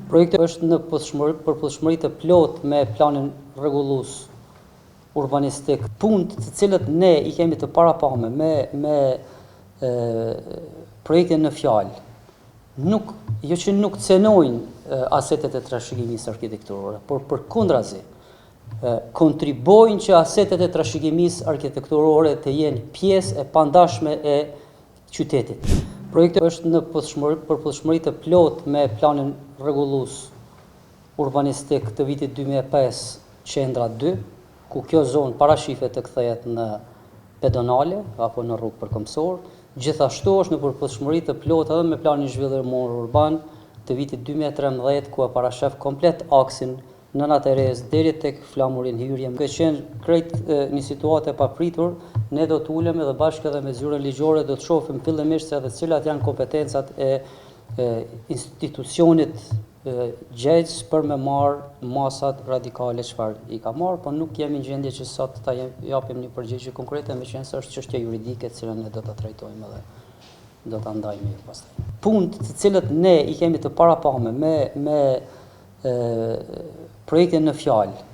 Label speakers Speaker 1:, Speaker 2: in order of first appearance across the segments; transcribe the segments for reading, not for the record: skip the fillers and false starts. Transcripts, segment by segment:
Speaker 1: Projekti është në përputhshmëri të plotë me planin rregullues urbanistik, punë të cilët ne i kemi të parapame me projektin në fjalë, jo që nuk cenojnë asetet e trashëgimisë arkitekturore, por përkundrazi kontribojnë që asetet e trashëgimisë arkitekturore të jenë pjesë e pandashme e qytetit. Projekti është në përputhshmëri të plotë me planin rregullues urbanistik të vitit 2005 qendra 2, ku kjo zonë parashifet të kthehet në pedonale apo në rrugë përkombësor. Gjithashtu është në përputhshmëri të plotë edhe me planin zhvillimor urban të vitit 2013, ku e parashef komplet aksin Nëna Terezë deri tek flamurin hyrje. Ka qenë krejt një situatë e papritur, ne do të ulemi dhe bashkë edhe me zyrën ligjore do të shohim fillimisht se edhe cilat janë kompetencat e institucionit gjejës për me marrë masat radikale çfarë i ka marrë, por nuk jemi në gjendje që sot ta japim një përgjigje konkrete, meqense është çështje juridike të cilën ne do ta trajtojmë edhe do ta ndajmë pastaj. Punët të cilët ne i kemi të parapame me projektin në fjalë,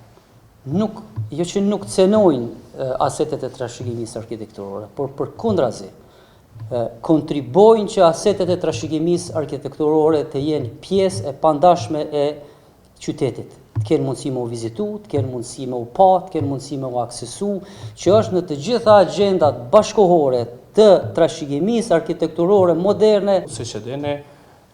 Speaker 1: jo që nuk cenojnë asetet e trashëgimisë arkitekturore, por përkundrazi kontribojnë që asetet e trashëgimisë arkitekturore të jenë pjesë e pandashme e qytetit. Të kenë mundësi me u vizitu, të kenë mundësi me u pa, të kenë mundësi me u aksesu, që është në të gjitha agjendat bashkohore të trashëgimisë arkitekturore moderne.
Speaker 2: Siç e dini,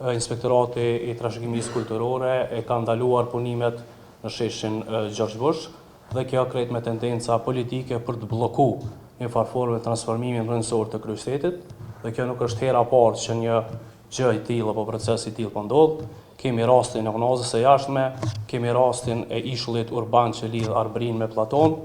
Speaker 2: Inspektorati i Trashëgimisë Kulturore e ka ndaluar punimet në sheshin Gjergj Bush dhe kjo krejt me tendenca politike për të bllokuar një farforme transformimin rrënjësor të kryeqytetit, dhe kjo nuk është hera e parë që një gjë e tillë apo proces i tillë po ndodh. Kemi rastin e Unazës së Jashtme, kemi rastin e ishullit urban që lidh Arbërinë me Platon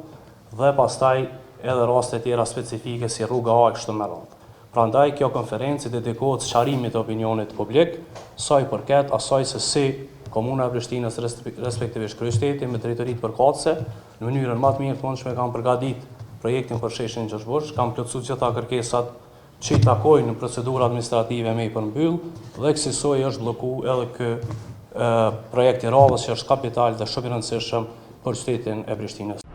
Speaker 2: dhe pastaj edhe raste tjera specifike si rruga A kështu me radhë. Prandaj kjo konferencë dedikohet sqarimit të opinionit publik, sa i përket asaj se si Komuna e Prishtinës respektivisht kryeqyteti me drejtoritë përkatëse në mënyrën më të mirë të mundshme kanë përgatitur projektin për sheshin Gjergj Bush, kanë plotësuar gjitha kërkesat që i takojnë në procedura administrative me i përmbyll dhe kësaj është bllokuar edhe ky projekt i radhës që është kapital dhe shumë i rëndësishëm për qytetin e Prishtinës.